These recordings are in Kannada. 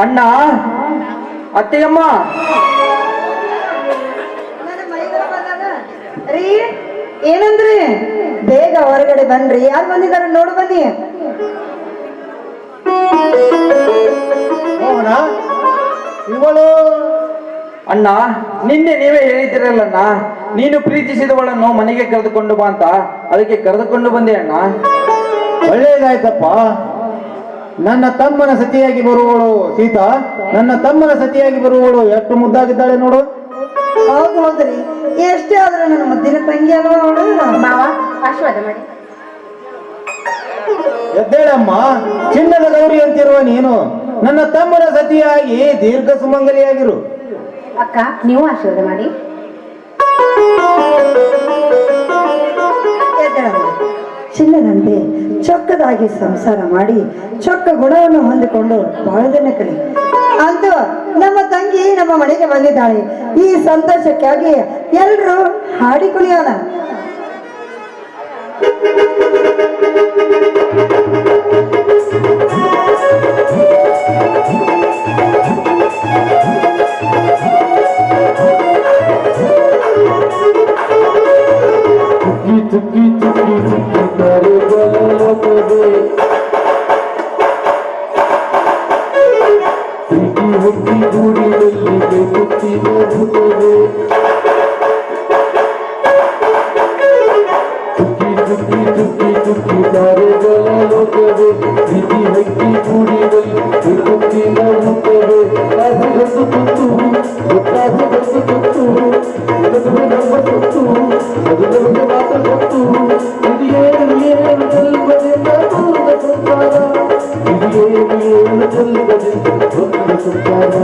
ಅಣ್ಣ, ಅತ್ತೆಯಮ್ಮ, ರೀ ಏನಂದ್ರಿ? ಬೇಗ ಹೊರಗಡೆ ಬನ್ರಿ. ಯಾರು ಬಂದಿದಾರ ನೋಡು ಬನ್ನಿ. ಇವಳು ಅಣ್ಣ, ನಿನ್ನೆ ನೀವೇ ಹೇಳಿದ್ದೀರಲ್ಲಣ್ಣ, ನೀನು ಪ್ರೀತಿಸಿದವಳನ್ನು ಮನೆಗೆ ಕರೆದುಕೊಂಡು ಬಾ ಅಂತ. ಅದಕ್ಕೆ ಕರೆದುಕೊಂಡು ಬಂದೆ ಅಣ್ಣ. ಒಳ್ಳೇದಾಯ್ತಪ್ಪ. ನನ್ನ ತಮ್ಮನ ಸತಿಯಾಗಿ ಬರುವವಳು ಸೀತಾ, ನನ್ನ ತಮ್ಮನ ಸತಿಯಾಗಿ ಬರುವವಳು ಎಷ್ಟು ಮುದ್ದಾಗಿದ್ದಾಳೆ ನೋಡು. ಹೌದು ಹೌದ್ರಿ, ಎಷ್ಟೇ ಆದ್ರೂ ನನ್ನ ಮುದ್ದಿನ ತಂಗಿ ಅಲ್ವಾ ಅವಳು. ಮಾವ ಆಶೀರ್ವಾದ ಮಾಡಿ. ಎದ್ದೇಳಮ್ಮ, ಚಿನ್ನದ ಗೌರಿ ಅಂತಿರುವ ನೀನು ನನ್ನ ತಮ್ಮನ ಸತಿಯಾಗಿ ದೀರ್ಘ ಸುಮಂಗಲಿಯಾಗಿರು. ಅಕ್ಕ ನೀವು ಆಶೀರ್ವಾದ ಮಾಡಿ. ಚಿನ್ನದಂತೆ ಚೊಕ್ಕದಾಗಿ ಸಂಸಾರ ಮಾಡಿ ಚೊಕ್ಕ ಗುಣವನ್ನು ಹೊಂದಿಕೊಂಡು ಬಾಳದನ್ನ ಕಲಿ ಅಂತೂ ನಮ್ಮ ತಂಗಿ ನಮ್ಮ ಮನೆಗೆ ಬಂದಿದ್ದಾಳೆ. ಈ ಸಂತೋಷಕ್ಕಾಗಿ ಎಲ್ರು ಹಾಡಿ ಕುಣಿಯೋಣ. ತುಕ್ಕಿ ತುಕ್ಕಿ ತುಕ್ಕಿ ತಾರೆ ಬಲಲೋಕವೇ, ಪ್ರೀತಿ ಹುಟ್ಟಿ ಗೂಡಿನಲ್ಲಿ ಬೆಕ್ಕುತ್ತಿ ನೋಡುತ್ತವೆ. ತುಕ್ಕಿ ತುಕ್ಕಿ ತುಕ್ಕಿ ತುಕ್ಕಿ ತಾರೆ ಬಲಲೋಕವೇ, ಪ್ರೀತಿ ಹುಟ್ಟಿ ಗೂಡಿನಲ್ಲಿ ಬೆಕ್ಕುತ್ತಿ ನೋಡುತ್ತವೆ. ಆಸೆಗೊಂದು ತುತ್ತು, ಗೊತ್ತಾಸೆಗೊಂದು ತುತ್ತು, ಇದು ನಮ್ಮ ತುತ್ತು, ಅದು ನಮಗೆ ಮಾತ್ರ ಗೊತ್ತು. ಇದು ಏನು ಏನು ಚೆಲ್ಲುವುದಿಲ್ಲ ದೂರದ ಸಂಸಾರ, ಇದು ಏನು ಏನು ಚೆಲ್ಲುವುದಿಲ್ಲ ದೂರದ ಸಂಸಾರ.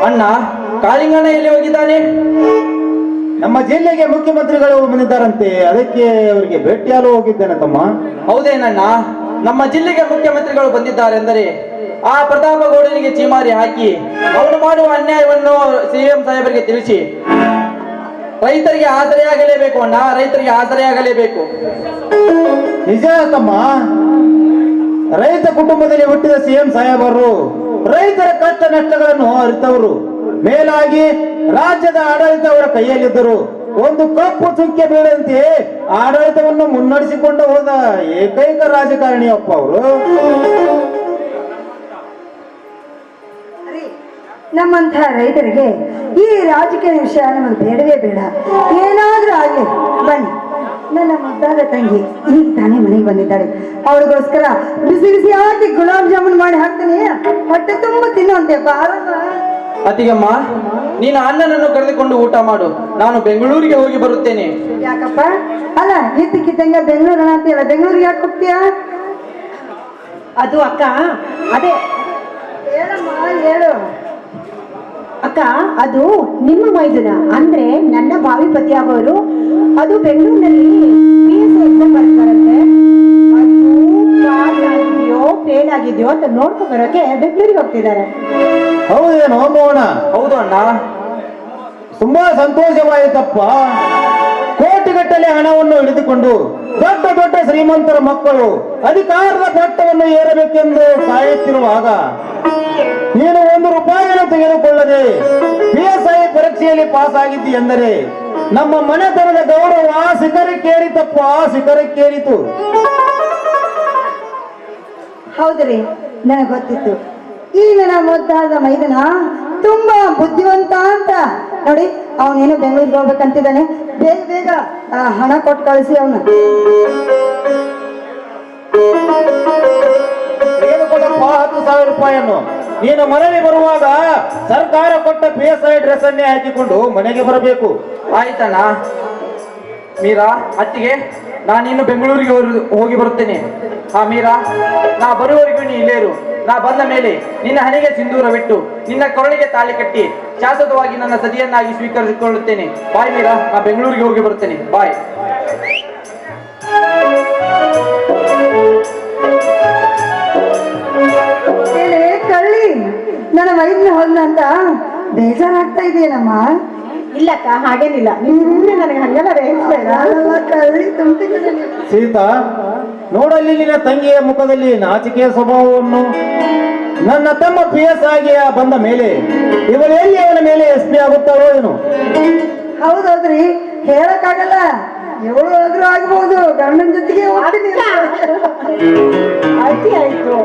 ಅಣ್ಣ, ಕಾಳಿಂಗಣ್ಣ ಎಲ್ಲಿ ಹೋಗಿದ್ದಾನೆ? ನಮ್ಮ ಜಿಲ್ಲೆಗೆ ಮುಖ್ಯಮಂತ್ರಿಗಳು ಬಂದಿದ್ದಾರಂತೆ, ಅದಕ್ಕೆ ಅವರಿಗೆ ಭೇಟಿಯಾಲು ಹೋಗಿದ್ದೇನೆ ತಮ್ಮ. ಹೌದೇನಣ್ಣ? ನಮ್ಮ ಜಿಲ್ಲೆಗೆ ಮುಖ್ಯಮಂತ್ರಿಗಳು ಬಂದಿದ್ದಾರೆಂದರೆ ಆ ಪ್ರತಾಪಗೌಡನಿಗೆ ಚೀಮಾರಿ ಹಾಕಿ ಅವನು ಮಾಡುವ ಅನ್ಯಾಯವನ್ನು ಸಿಎಂ ಸಾಹೇಬರಿಗೆ ತಿಳಿಸಿ ರೈತರಿಗೆ ಆಸರೆಯಾಗಲೇಬೇಕು ಅಣ್ಣ, ರೈತರಿಗೆ ಆಸರೆಯಾಗಲೇಬೇಕು. ನಿಜ ತಮ್ಮ, ರೈತ ಕುಟುಂಬದಲ್ಲಿ ಹುಟ್ಟಿದ ಸಿಎಂ ಸಾಹೇಬರು ರೈತರ ಕಷ್ಟ ನಷ್ಟಗಳನ್ನು ಅರಿತವರು. ಮೇಲಾಗಿ ರಾಜ್ಯದ ಆಡಳಿತ ಅವರ ಕೈಯಲ್ಲಿದ್ದರು. ಒಂದು ಕಪ್ಪು ಚುಕ್ಕೆ ಬೀಳಂತೆ ಆಡಳಿತವನ್ನು ಮುನ್ನಡೆಸಿಕೊಂಡು ಹೋದ ಏಕೈಕ ರಾಜಕಾರಣಿಯಪ್ಪ ಅವರು. ನಮ್ಮಂಥ ರೈತರಿಗೆ ಈ ರಾಜಕೀಯ ವಿಷಯ ನಮಗೆ ಬೇಡವೇ ಬೇಡ. ಏನಾದ್ರೂ ಆಗ್ಲಿ ಬನ್ನಿ. ನನ್ನ ಮುದ್ದಾದ ತಂಗಿ ಈಗ ತಾನೇ ಮನೆಗೆ ಬಂದಿದ್ದಾಳೆ. ಅವಳಿಗೋಸ್ಕರ ಬಿಸಿ ಬಿಸಿ ಹಾಕಿ ಗುಲಾಬ್ ಜಾಮೂನ್ ಮಾಡಿ ಹಾಕ್ತೀನಿ, ಹೊಟ್ಟೆ ತುಂಬ ತಿನ್ನುವಂತೆ ಬಾರಮ್ಮ. ಅತಿಗಮ್ಮ, ನೀನು ಅಣ್ಣನನ್ನು ಕರೆದುಕೊಂಡು ಊಟ ಮಾಡು, ನಾನು ಬೆಂಗಳೂರಿಗೆ ಹೋಗಿ ಬರುತ್ತೇನೆ. ಯಾಕಪ್ಪ? ಅಲ್ಲ ಇದ್ದಕ್ಕಿದ್ದಂಗೆ ಬೆಂಗಳೂರು ಅಂತೀಯಲ್ಲ, ಬೆಂಗಳೂರಿಗೆ ಯಾಕೆ ಹೋಗ್ತೀಯಾ? ಅದು ಅಕ್ಕ, ಅದೇ ಹೇಳಮ್ಮ ಹೇಳು. ಅಕ್ಕ, ಅದು ನಿಮ್ಮ ಮೈದುನ ಅಂದ್ರೆ ನನ್ನ ಭಾವಿ ಪತಿ ಆಗೋರು. ಅದು ಬೆಂಗಳೂರಿನಲ್ಲಿ PSC ಎಕ್ಸಾಮ್ ಬರ್ತಾರಂತೆ. ಅದು ಮಗನ ನೋಡ್ಕೊಂಡ್ ಬರೋಕೆ ಬೆಂಗಳೂರಿಗೆ ಹೋಗ್ತಿದ್ದಾರೆ. ಹೌದೇನೋ ಮೋಹನ? ಹೌದು ಅಣ್ಣ. ತುಂಬಾ ಸಂತೋಷವಾಯಿತಪ್ಪ. ಕೋಟಿಗಟ್ಟಲೆ ಹಣವನ್ನು ಹಿಡಿದುಕೊಂಡು ದೊಡ್ಡ ದೊಡ್ಡ ಶ್ರೀಮಂತರ ಮಕ್ಕಳು ಅಧಿಕಾರದ ಪಟ್ಟವನ್ನು ಏರಬೇಕೆಂದು ಕಾಯುತ್ತಿರುವಾಗ ನೀನು 1 ರೂಪಾಯಿಯನ್ನು ತೆಗೆದುಕೊಳ್ಳದೆ PSI ಪರೀಕ್ಷೆಯಲ್ಲಿ ಪಾಸ್ ಆಗಿದ್ದಿ ಎಂದರೆ ನಮ್ಮ ಮನೆತನದ ಗೌರವ ಶಿಖರಕ್ಕೇರಿತಪ್ಪ, ಶಿಖರಕ್ಕೇರಿತು. ಹೌದ್ರಿ, ನನಗೆ ಗೊತ್ತಿತ್ತು ಈ ನನ್ನ ಮುದ್ದಾದ ಮೈದನ ತುಂಬಾ ಬುದ್ಧಿವಂತ ಅಂತ. ನೋಡಿ, ಅವನೇನು ಬೆಂಗಳೂರಿಗೆ ಹೋಗ್ಬೇಕಂತಿದ್ದಾನೆ. ಬೇಗ ಬೇಗ ಹಣ ಕೊಟ್ಟು ಕಳಿಸಿ ಅವನು. ತೆಗೆದುಕೊಳ್ಳಪ್ಪ 10,000 ರೂಪಾಯಿಯನ್ನು. ನೀನು ಮರಳಿ ಬರುವಾಗ ಸರ್ಕಾರ ಕೊಟ್ಟ PSI ಡ್ರೆಸ್ ಅನ್ನೇ ಹಾಕಿಕೊಂಡು ಮನೆಗೆ ಬರಬೇಕು. ಆಯ್ತಣ್ಣ. ಮೀರಾ, ಅತ್ತಿಗೆ, ನಾನಿನ್ನು ಬೆಂಗಳೂರಿಗೆ ಹೋಗಿ ಬರುತ್ತೇನೆ. ಹಾ ಮೀರಾ, ನಾ ಬರುವವರೆಗೂ ನೀ ಇಲ್ಲೇ ಇರು. ನಾ ಬಂದ ಮೇಲೆ ನಿನ್ನ ಹಣೆಗೆ ಸಿಂಧೂರವಿಟ್ಟು ನಿನ್ನ ಕೊರಳಿಗೆ ತಾಳಿ ಕಟ್ಟಿ ಶಾಶ್ವತವಾಗಿ ನನ್ನ ಸತಿಯನ್ನಾಗಿ ಸ್ವೀಕರಿಸಿಕೊಳ್ಳುತ್ತೇನೆ. ಬಾಯ್ ಮೀರಾ, ನಾ ಬೆಂಗಳೂರಿಗೆ ಹೋಗಿ ಬರುತ್ತೇನೆ. ಬಾಯ್. ಕಳ್ಳಿ, ನನ್ನ ಮೈದನ ಹೋದ್ನ ಅಂತ ಬೇಜಾರಾಗ್ತಾ ಇದೆಯೇನಮ್ಮ? ಇಲ್ಲಕ್ಕ, ಹಾಗೇನಿಲ್ಲ. ನೀನು ನನಗೆ ಹಂಗೆಲ್ಲ ರೇಗಿಸ್ಬೇಡ. ಕಳ್ಳಿ ಸೀತಾ, ನೋಡಲ್ಲಿ ನಿನ್ನ ತಂಗಿಯ ಮುಖದಲ್ಲಿ ನಾಚಿಕೆಯ ಸ್ವಭಾವವನ್ನು. ನನ್ನ ತಮ್ಮ PSI ಬಂದ ಮೇಲೆ ಇವಳು ಎಲ್ಲಿ ಅವನ ಮೇಲೆ SP ಆಗುತ್ತಾರೋ ಏನು? ಹೌದೌದ್ರಿ, ಹೇಳಕ್ಕಾಗಲ್ಲ. ಇವಳು ಆದ್ರೂ ಆಗ್ಬಹುದು. ಗಂಡನ ಜೊತೆಗೆ ಹೋಗ್ತೀನಿ. ಅತಿ ಆಯ್ತು.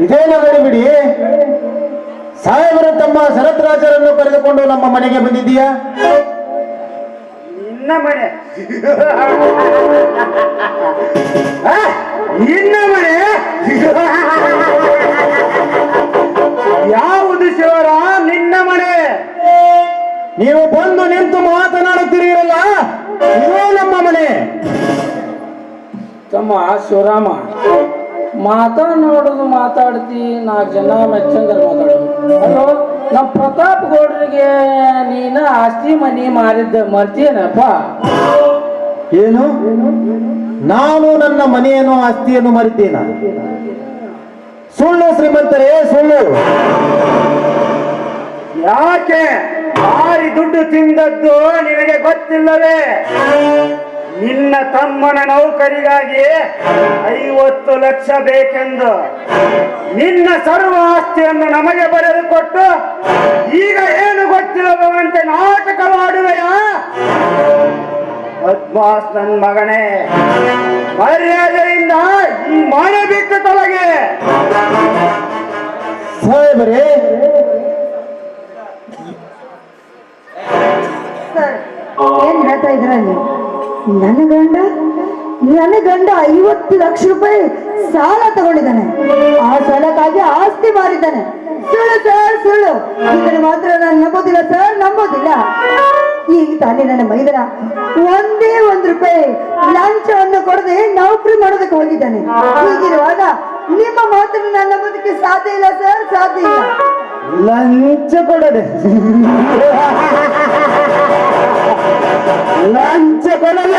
ಇದೇನಾಗಲಿ ಬಿಡಿ, ಸಾಹೇಬರ ತಮ್ಮ ಶರತ್ ರಾಜರನ್ನು ಕರೆದುಕೊಂಡು ನಮ್ಮ ಮನೆಗೆ ಬಂದಿದ್ದೀಯಾ? ನಿನ್ನ ಮನೆ ನಿನ್ನ ಮನೆ ಯಾವುದು ಶಿವರ? ನಿನ್ನ ಮನೆ. ನೀವು ಬಂದು ನಿಂತು ಮಾತನಾಡುತ್ತೀರಲ್ಲ, ಇದೇ ನಮ್ಮ ಮನೆ. ತಮ್ಮ ಶಿವರಾಮ, ಮಾತಾಡೋದು ಮಾತಾಡ್ತಿ, 4 ಜನ ಮೆಚ್ಚಂದ್ರೆ ಮಾತಾಡೋದು. ಅಲ್ಲೋ, ನಮ್ಮ ಪ್ರತಾಪ್ ಗೌಡ್ರಿಗೆ ನೀನ ಆಸ್ತಿ ಮನಿ ಮಾರಿದ್ದ ಮರ್ತೀನಪ್ಪ? ಏನು? ನಾನು ನನ್ನ ಮನೆಯನ್ನು ಆಸ್ತಿಯನ್ನು ಮರಿತೀನ? ಸುಳ್ಳು ಶ್ರೀಮಂತರೇ, ಸುಳ್ಳು. ಯಾಕೆ ಮಾರಿ ದುಡ್ಡು ತಿಂದದ್ದು ನಿನಗೆ ಗೊತ್ತಿಲ್ಲವೇ? ನಿನ್ನ ತಮ್ಮನ ನೌಕರಿಗಾಗಿ 50 ಲಕ್ಷ ಬೇಕೆಂದು ನಿನ್ನ ಸರ್ವ ಆಸ್ತಿಯನ್ನು ನಮಗೆ ಬರೆದುಕೊಟ್ಟು ಈಗ ಏನು ಗೊತ್ತಿಲ್ಲವಂತೆ ನಾಟಕವಾಡುವೆಯಾ? ಬದ್ಮಾಸ್ ನನ್ನ ಮಗನೇ, ಮರ್ಯಾದೆಯಿಂದ ಈ ಮನೆ ಬಿಟ್ಟು ತೊಲಗೆ. ಸಾಹೇಬರೇ, ಸರ್, ಏನ್ ಹೇಳ್ತಾ ಇದ್ರ ನೀವು? ನನ್ನ ಗಂಡ 50 ಲಕ್ಷ ರೂಪಾಯಿ ಸಾಲ ತಗೊಂಡಿದ್ದಾನೆ. ಆ ಸಾಲಕ್ಕಾಗಿ ಆಸ್ತಿ ಮಾರಿದ್ದಾನೆ. ಸುಳ್ಳು ಸರ್, ಸುಳ್ಳು. ಇದನ್ನು ಮಾತ್ರ ನಾನು ನಂಬೋದಿಲ್ಲ ಸರ್, ನಂಬೋದಿಲ್ಲ. ಈಗ ತಾನೇ ನನ್ನ ಮೈದನ ಒಂದೇ 1 ರೂಪಾಯಿ ಲಂಚವನ್ನು ಕೊಡದೆ ನೌಕರಿ ಮಾಡೋದಕ್ಕೆ ಹೋಗಿದ್ದಾನೆ. ಹೀಗಿರುವಾಗ ನಿಮ್ಮ ಮಾತನ್ನು ನಾನು ನಂಬೋದಕ್ಕೆ ಸಾಧ್ಯ ಇಲ್ಲ ಸರ್, ಸಾಧ್ಯ ಇಲ್ಲ. ಲಂಚ ಕೊಡದೆ ಲಂಚ ಕೊಡಲ್ಲ?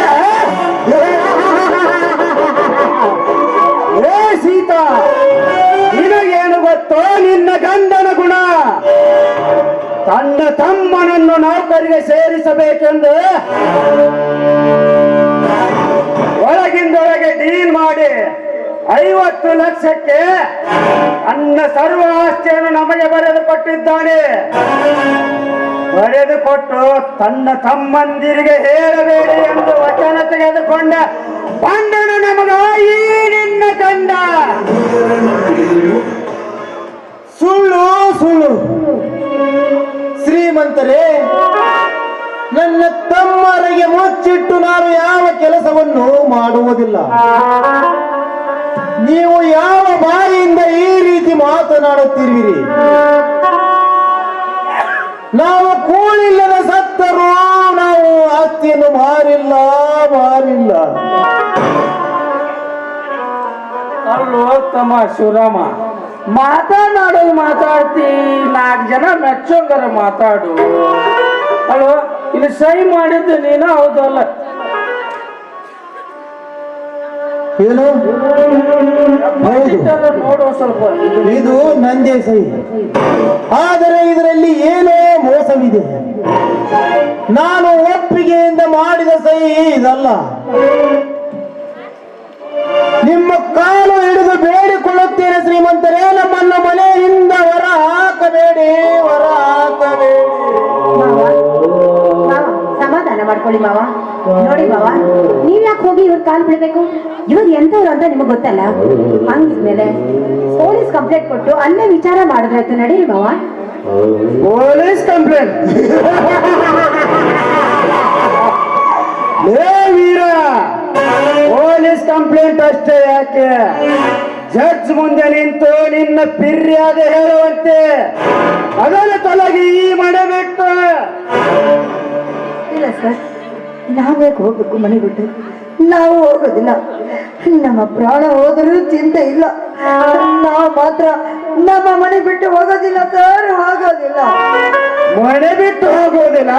ಏ ಸೀತಾ, ನಿನಗೇನು ಗೊತ್ತೋ ನಿನ್ನ ಗಂಡನ ಗುಣ? ತನ್ನ ತಮ್ಮನನ್ನು ನೌಕರಿಗೆ ಸೇರಿಸಬೇಕೆಂದು ಒಳಗಿಂದೊಳಗೆ ಡೀಲ್ ಮಾಡಿ 50 ಲಕ್ಷಕ್ಕೆ ನನ್ನ ಸರ್ವ ಆಸ್ತಿಯನ್ನು ನಮಗೆ ಬರೆದು ಕೊಟ್ಟಿದ್ದಾನೆ. ಬರೆದುಕೊಟ್ಟು ತನ್ನ ತಮ್ಮಂದಿರಿಗೆ ಹೇಳಬೇಡಿ ಎಂದು ವಚನ ತೆಗೆದುಕೊಂಡ ಬಂಡನು ನಮಗ ಈ ನಿನ್ನ ಕಂಡ. ಸುಳ್ಳು ಸುಳ್ಳು. ಶ್ರೀಮಂತರೇ, ನನ್ನ ತಮ್ಮರಿಗೆ ಮುಚ್ಚಿಟ್ಟು ನಾನು ಯಾವ ಕೆಲಸವನ್ನು ಮಾಡುವುದಿಲ್ಲ. ನೀವು ಯಾವ ಬಾಯಿಯಿಂದ ಈ ರೀತಿ ಮಾತನಾಡುತ್ತಿರುವಿರಿ? ನಾವು ಕೂಳಿಲ್ಲದ ಸತ್ತರೂ ನಾವು ಆಸ್ತಿಯನ್ನು ಮಾರಿಲ್ಲ. ಅಲ್ಲೋ ತಮ್ಮ ಶಿವರಾಮ, ಮಾತಾಡೋದು ಮಾತಾಡ್ತಿ, 4 ಜನ ಮೆಚ್ಚೋಂಗರ ಮಾತಾಡು. ಅಲ್ಲೋ, ಇಲ್ಲಿ ಸಹಿ ಮಾಡಿದ್ದು ನೀನು ಹೌದಲ್ಲ? ಏನು? ಹೌದು, ನೋಡುವ ಸ್ವಲ್ಪ. ಇದು ನಂದೇ ಸಹಿ. ಆದರೆ ಇದರಲ್ಲಿ ಏನೋ ಮೋಸವಿದೆ. ನಾನು ಒಪ್ಪಿಗೆಯಿಂದ ಮಾಡಿದ ಸಹಿ ಇದಲ್ಲ. ನಿಮ್ಮ ಕಾಲು ಹಿಡಿದು ಬೇಡಿಕೊಳ್ಳುತ್ತೇನೆ ಶ್ರೀಮಂತರೇ, ನಮ್ಮನ್ನು ಮನೆಯಿಂದ ಹೊರ ಹಾಕಬೇಡಿ. ಸಮಾಧಾನ ಮಾಡ್ಕೊಳ್ಳಿ ಮಾವ. ನೋಡಿ ಮಾವ, ನೀವ್ ಯಾಕೆ ಹೋಗಿ ಇವ್ರ ಕಾಲ್ ಬಿಡ್ಬೇಕು? ಇವ್ರು ಎಂತವ್ರು ಅಂತ ನಿಮಗ್ ಗೊತ್ತಲ್ಲ. ಹಂಗಿದ್ಮೇಲೆ ಪೊಲೀಸ್ ಕಂಪ್ಲೇಂಟ್ ಕೊಟ್ಟು ಅಲ್ಲೇ ವಿಚಾರ ಮಾಡಿದ್ರಾಯ್ತು. ನಡೀರಿ ಮಾವ. Police complaint? Veera, police complaint ಅಷ್ಟೇ ಯಾಕೆ, ಜಡ್ಜ್ ಮುಂದೆ ನಿಂತು ನಿನ್ನ ಫಿರ್ಯಾದ ಹೇಳುವಂತೆ ಅದರ ತೊಲಗಿ ಈ ಮನೆ ಬಿಟ್ಟು. ಇಲ್ಲ ಸರ್, ನಾವ್ಯಾಕೆ ಹೋಗ್ಬೇಕು ಮನೆ ಬಿಟ್ಟು? ನಾವು ಹೋಗೋದಿಲ್ಲ. ನಮ್ಮ ಪ್ರಾಣ ಹೋದರೂ ಚಿಂತೆ ಇಲ್ಲ. ನಾವು ಮಾತ್ರ ನಮ್ಮ ಮನೆ ಬಿಟ್ಟು ಹೋಗೋದಿಲ್ಲ ಸರ್, ಹೋಗೋದಿಲ್ಲ. ಮನೆ ಬಿಟ್ಟು ಹೋಗೋದಿಲ್ಲ?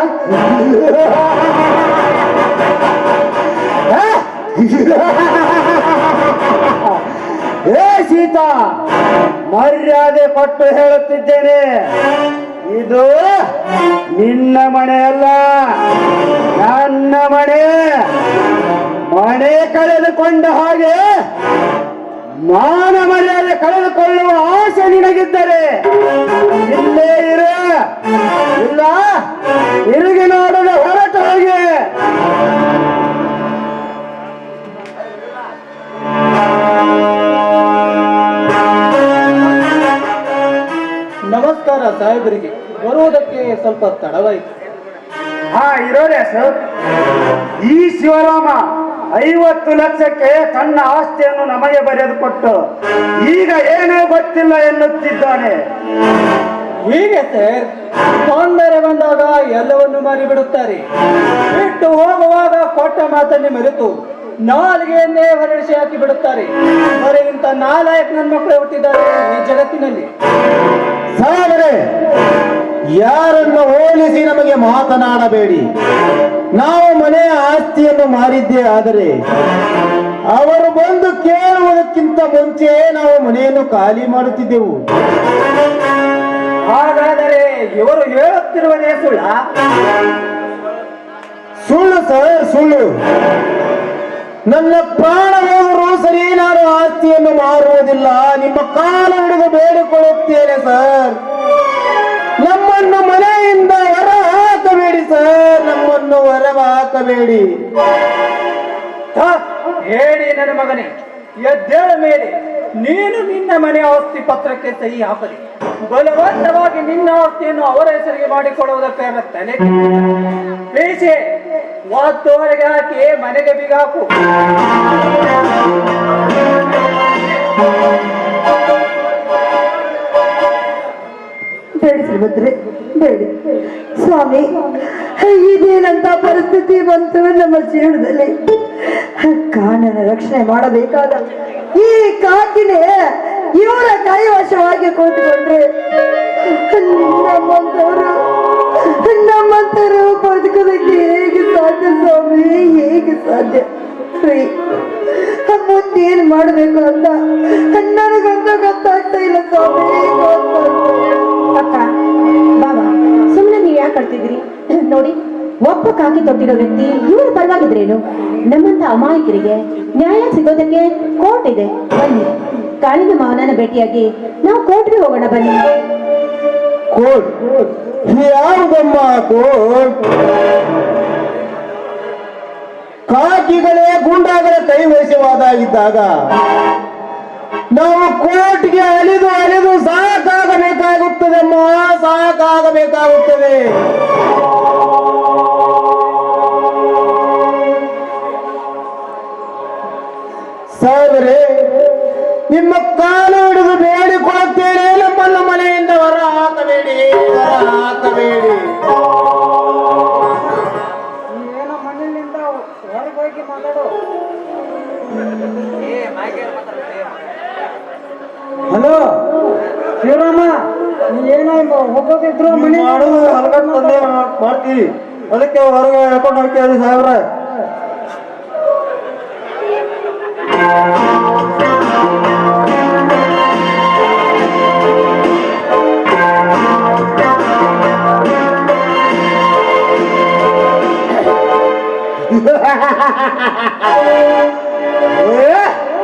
ಏ ಸೀತಾ, ಮರ್ಯಾದೆ ಕೊಟ್ಟು ಹೇಳುತ್ತಿದ್ದೇನೆ, ಇದು ನಿನ್ನ ಮನೆಯಲ್ಲ, ನನ್ನ ಮನೆ. ಮನೆ ಕಳೆದುಕೊಂಡ ಹಾಗೆ ಮಾನ ಮರ್ಯಾದೆ ಕಳೆದುಕೊಳ್ಳುವ ಆಸೆ ನಿನಗಿದ್ದರೆ ಇಲ್ಲೇ ಇರು. ಇಲ್ಲ ತಿರುಗಿ ನೋಡದ ಹೊರಟ ಹಾಗೆ. ನಮಸ್ಕಾರ ಸಾಹೇಬರಿಗೆ, ಬರುವುದಕ್ಕೆ ಸ್ವಲ್ಪ ತಡವಾಯಿತು. ಇರೋದೇ ಸರ್. ಈ ಶಿವರಾಮ 50 ಲಕ್ಷಕ್ಕೆ ತನ್ನ ಆಸ್ತಿಯನ್ನು ನಮಗೆ ಬರೆದುಕೊಟ್ಟು ಈಗ ಏನೋ ಗೊತ್ತಿಲ್ಲ ಎನ್ನುತ್ತಿದ್ದಾನೆ. ಹೀಗೆ ಸರ್, ತೊಂದರೆ ಬಂದಾಗ ಎಲ್ಲವನ್ನು ಮಾರಿಬಿಡುತ್ತಾರೆ. ಬಿಟ್ಟು ಹೋಗುವಾಗ ಕೊಟ್ಟ ಮಾತನ್ನೇ ಮರೆತು ನಾಲಿಗೆಯನ್ನೇ ಹೊರಡಿಸಿ ಹಾಕಿ ಬಿಡುತ್ತಾರೆ. ಅವರಿಗಿಂತ ನಾಲಾಯಕ್ ನನ್ನ ಮಕ್ಕಳು ಹುಟ್ಟಿದ್ದಾರೆ ಈ ಜಗತ್ತಿನಲ್ಲಿ. ಸಾಗರೆ, ಯಾರನ್ನು ಹೋಲಿಸಿ ನಮಗೆ ಮಾತನಾಡಬೇಡಿ. ನಾವು ಮನೆಯ ಆಸ್ತಿಯನ್ನು ಮಾರಿದ್ದೇ ಆದರೆ ಅವರು ಬಂದು ಕೇಳುವುದಕ್ಕಿಂತ ಮುಂಚೆ ನಾವು ಮನೆಯನ್ನು ಖಾಲಿ ಮಾಡುತ್ತಿದ್ದೆವು. ಹಾಗಾದರೆ ಇವರು ಹೇಳುತ್ತಿರುವುದೇ ಸುಳ್ಳ? ಸುಳ್ಳು ಸರ್, ಸುಳ್ಳು. ನನ್ನ ಪ್ರಾಣ ಹೋದರೂ ಸರಿ, ನಾನು ಆಸ್ತಿಯನ್ನು ಮಾರುವುದಿಲ್ಲ. ನಿಮ್ಮ ಕಾಲ ಹಿಡಿದು ಬೇಡಿಕೊಳ್ಳುತ್ತೇನೆ ಸರ್, ನಮ್ಮನ್ನು ಮನೆಯಿಂದ ಹೊರ ಹಾಕಬೇಡಿ ಸರ್, ನಮ್ಮನ್ನು ಹೊರ ಹಾಕಬೇಡಿ. ಹೇಳಿ ನನ್ನ ಮಗನೇ, ಎದ್ದೇಳ ಮೇಲೆ ನೀನು ನಿನ್ನ ಮನೆ ಆಸ್ತಿ ಪತ್ರಕ್ಕೆ ಸಹಿ ಹಾಕಲಿ. ಬಲವಂತವಾಗಿ ನಿನ್ನ ಆಸ್ತಿಯನ್ನು ಅವರ ಹೆಸರಿಗೆ ಮಾಡಿಕೊಳ್ಳುವುದಕ್ಕೆ ತಲೆ ಬೇಸೆ ವಾಸ್ತವರಿಗೆ ಹಾಕಿ ಮನೆಗೆ ಬೀಗ ಹಾಕು. ಬೇಡಿ ಶ್ರೀಮಂತರೇ, ಬೇಡಿ. ಸ್ವಾಮಿ, ಇದೇನಂತ ಪರಿಸ್ಥಿತಿ ಬಂತು ನಮ್ಮ ಜೀವನದಲ್ಲಿ. ಕಾನೂನು ರಕ್ಷಣೆ ಮಾಡಬೇಕಾದ ಈ ಕಾಕಿನೇ ಇವರ ಕೈವಶವಾಗಿ ಕೂತ್ಕೊಂಡ್ರೆ ನಮ್ಮಂತರು ಬದುಕೋದಕ್ಕೆ ಹೇಗೆ ಸಾಧ್ಯ ಸ್ವಾಮಿ, ಹೇಗೆ ಸಾಧ್ಯ? ಮುಂದೇನು ಮಾಡಬೇಕು ಅಂತ ನನಗಂತ ಗೊತ್ತಾಗ್ತಾ ಇಲ್ಲ ಸ್ವಾಮಿ. ಅಕ್ಕ ಬಾಬಾ, ಸುಮ್ಮನೆ ನೀವು ಯಾಕೆ ಕಳ್ತಿದ್ದೀರಿ? ನೋಡಿ, ಒಬ್ಬ ಕಾಕಿ ತೊಟ್ಟಿರೋ ವ್ಯಕ್ತಿ ಇವರು ಪರವಾಗಿದ್ರೇನು? ನಮ್ಮಂತ ಅಮಾಯಕರಿಗೆ ನ್ಯಾಯ ಸಿಗೋದಕ್ಕೆ ಕೋರ್ಟ್ ಇದೆ. ಬನ್ನಿ, ಕಾಳಿನ ಮಾವನನ್ನ ಭೇಟಿಯಾಗಿ ನಾವು ಕೋರ್ಟ್ಗೆ ಹೋಗೋಣ. ಬನ್ನಿ. Court ಯಾವುದಮ್ಮ court? ಕಾಕಿಗಳೇ ಗುಂಡಾಗಳ ಕೈ ವಶವಾದ ಇದ್ದಾಗ ನಾವು ಕೋರ್ಟ್ಗೆ ಅಲಿದು ಅಲಿದು ಸಾಕಾಗಬೇಕಾಗುತ್ತದೆ ಅಮ್ಮ, ಸಾಕಾಗಬೇಕಾಗುತ್ತದೆ. ಸಾಗರೇ, ನಿಮ್ಮ ಕಾಲು ಹಿಡಿದು ಬೇಡಿಕೊಳ್ಳುತ್ತೇನೆ, ನಮ್ಮನ್ನು ಮನೆಯಿಂದ ಹೊರ ಹಾಕಬೇಡಿ, ಹೊರ ಹಾಕಬೇಡಿ. ಏನೋ ಮಣ್ಣಿನಿಂದ ಹೊರಗೆ ಹೋಗಿ ಮಾತಾಡು. ಹಲೋ ಶಿವರಾಮ, ನೀ ಏನೋ ಹೋಗೋದಿದ್ರು ಮನೆ ಮಾಡುದು ಹಲಗಟ್ಟು ತಂದೆ ಮಾಡ್ತೀವಿ, ಅದಕ್ಕೆ ಹೊರಗೆ ಹೇಳ್ಕೊಂಡು ಹೋಗ್ತೀವಿ ಸಾಹೇಬ್ರ.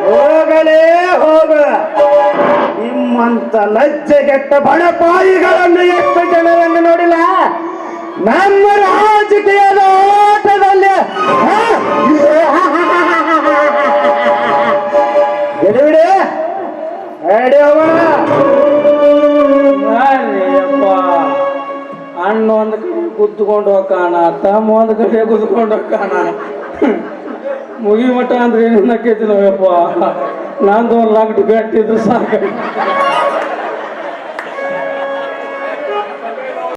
ಹೋಗಲೇ ಹೋಗ. ನಿಮ್ಮಂತ ಲಜ್ಜೆಗೆಟ್ಟ ಬಡಪಾಯಿಗಳನ್ನು ಎಷ್ಟು ಜನರನ್ನು ನೋಡಿಲ್ಲ ನಮ್ಮ ರಾಜಕೀಯದ ಆಟದಲ್ಲಿ. ಬಿಡಿ ರೆಡಿ ಹೋಗೋಣ. ಅಣ್ಣ ಒಂದು ಕಡೆ ಕುತ್ಕೊಂಡು ಹೋಗಾನ, ತಮ್ಮ ಒಂದು ಕಡೆ ಕುತ್ಕೊಂಡು ಹೋಗಾನ. ಮುಗಿ ಮಠ ಅಂದ್ರೆ ಏನು ನಕ್ಕೈತಿ ನಾವಪ್ಪ. ನಂದು ಒಂದು ಲಾಕ್ ಟಿಕೆಟ್ ಇದ್ರು ಸಾಕು.